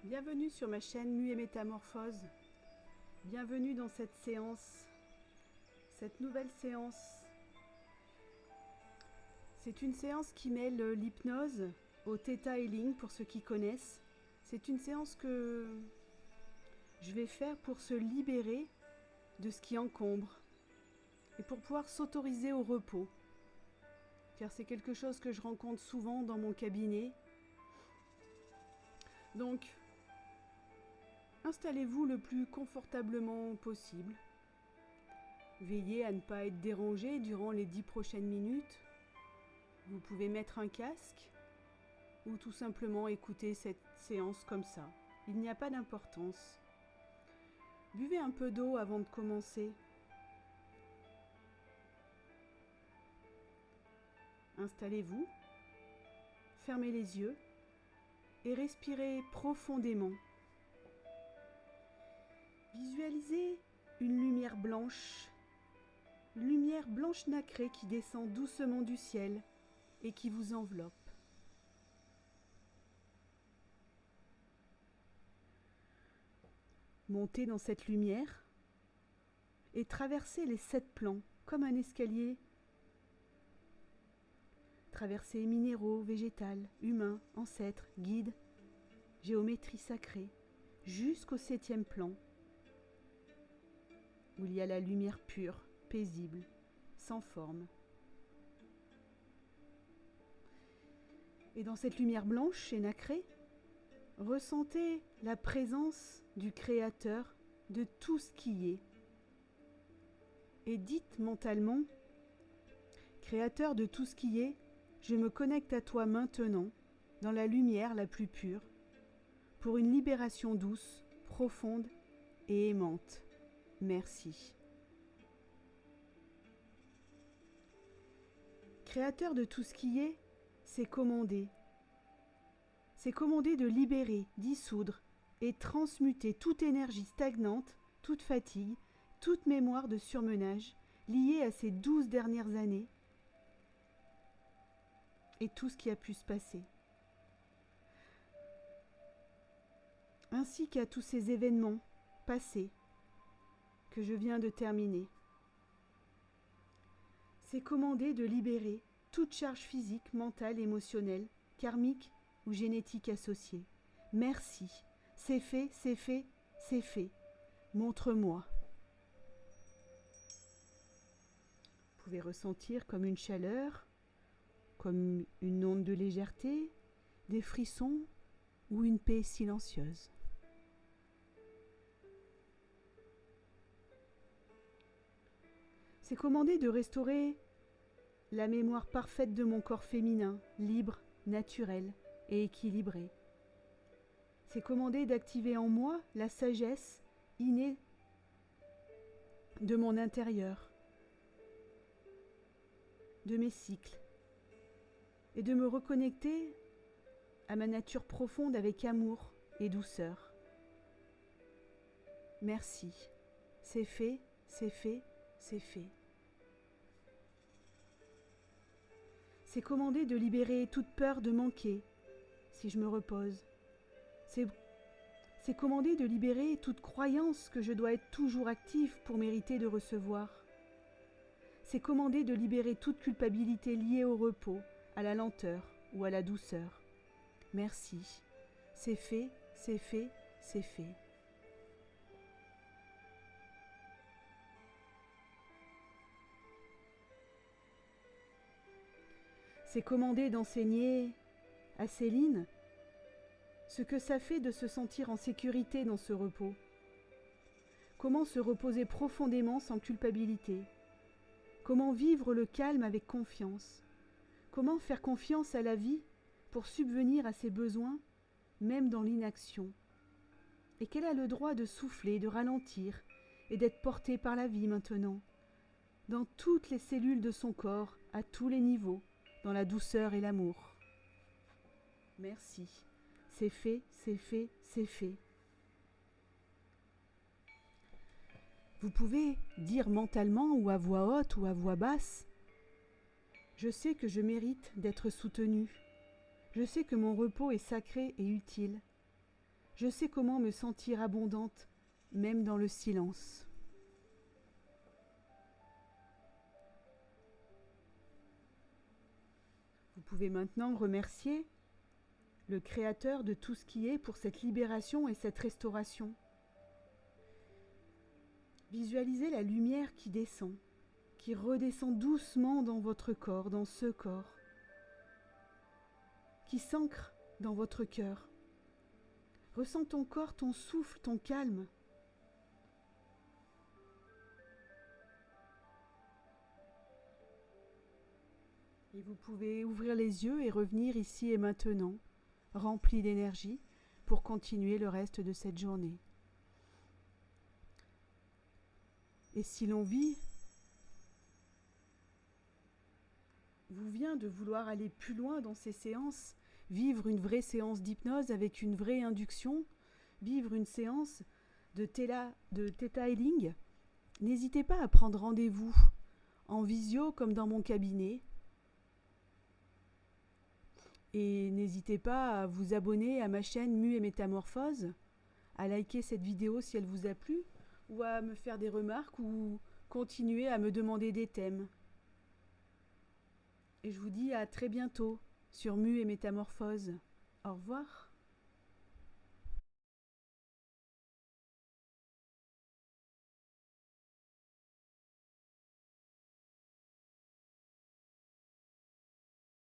Bienvenue sur ma chaîne Mu et Métamorphose. Bienvenue dans cette séance, cette nouvelle séance. C'est une séance qui mêle l'hypnose au Theta Healing pour ceux qui connaissent. C'est une séance que je vais faire pour se libérer de ce qui encombre et pour pouvoir s'autoriser au repos. Car c'est quelque chose que je rencontre souvent dans mon cabinet. Donc, installez-vous le plus confortablement possible. Veillez à ne pas être dérangé durant les 10 prochaines minutes. Vous pouvez mettre un casque ou tout simplement écouter cette séance comme ça. Il n'y a pas d'importance. Buvez un peu d'eau avant de commencer. Installez-vous, fermez les yeux et respirez profondément. Visualisez une lumière blanche nacrée qui descend doucement du ciel et qui vous enveloppe. Montez dans cette lumière et traversez les 7 plans comme un escalier. Traversez minéraux, végétal, humains, ancêtres, guides, géométrie sacrée, jusqu'au 7e plan, où il y a la lumière pure, paisible, sans forme. Et dans cette lumière blanche et nacrée, ressentez la présence du Créateur de tout ce qui est. Et dites mentalement, Créateur de tout ce qui est, je me connecte à toi maintenant, dans la lumière la plus pure, pour une libération douce, profonde et aimante. Merci. Créateur de tout ce qui est, c'est commander. C'est commander de libérer, dissoudre et transmuter toute énergie stagnante, toute fatigue, toute mémoire de surmenage liée à ces 12 dernières années et tout ce qui a pu se passer. Ainsi qu'à tous ces événements passés que je viens de terminer. C'est commander de libérer toute charge physique, mentale, émotionnelle, karmique ou génétique associée. Merci. C'est fait, c'est fait, c'est fait. Montre-moi. Vous pouvez ressentir comme une chaleur, comme une onde de légèreté, des frissons ou une paix silencieuse. C'est commander de restaurer la mémoire parfaite de mon corps féminin, libre, naturel et équilibré. C'est commander d'activer en moi la sagesse innée de mon intérieur, de mes cycles, et de me reconnecter à ma nature profonde avec amour et douceur. Merci. C'est fait, c'est fait, c'est fait. C'est commander de libérer toute peur de manquer si je me repose. C'est commander de libérer toute croyance que je dois être toujours actif pour mériter de recevoir. C'est commander de libérer toute culpabilité liée au repos, à la lenteur ou à la douceur. Merci. C'est fait, c'est fait, c'est fait. C'est commander d'enseigner à Céline ce que ça fait de se sentir en sécurité dans ce repos. Comment se reposer profondément sans culpabilité. Comment vivre le calme avec confiance. Comment faire confiance à la vie pour subvenir à ses besoins, même dans l'inaction. Et qu'elle a le droit de souffler, de ralentir et d'être portée par la vie maintenant, dans toutes les cellules de son corps, à tous les niveaux, dans la douceur et l'amour. Merci. C'est fait, c'est fait, c'est fait. Vous pouvez dire mentalement ou à voix haute ou à voix basse, je sais que je mérite d'être soutenu. Je sais que mon repos est sacré et utile. Je sais comment me sentir abondante, même dans le silence. Vous pouvez maintenant remercier le Créateur de tout ce qui est pour cette libération et cette restauration. Visualisez la lumière qui descend, qui redescend doucement dans votre corps, dans ce corps, qui s'ancre dans votre cœur. Ressens ton corps, ton souffle, ton calme. Et vous pouvez ouvrir les yeux et revenir ici et maintenant, rempli d'énergie, pour continuer le reste de cette journée. Et si l'envie vous vient de vouloir aller plus loin dans ces séances, vivre une vraie séance d'hypnose avec une vraie induction, vivre une séance de Theta Healing, n'hésitez pas à prendre rendez-vous en visio comme dans mon cabinet. Et n'hésitez pas à vous abonner à ma chaîne Mu et Métamorphose, à liker cette vidéo si elle vous a plu, ou à me faire des remarques ou continuer à me demander des thèmes. Et je vous dis à très bientôt sur Mu et Métamorphose. Au revoir.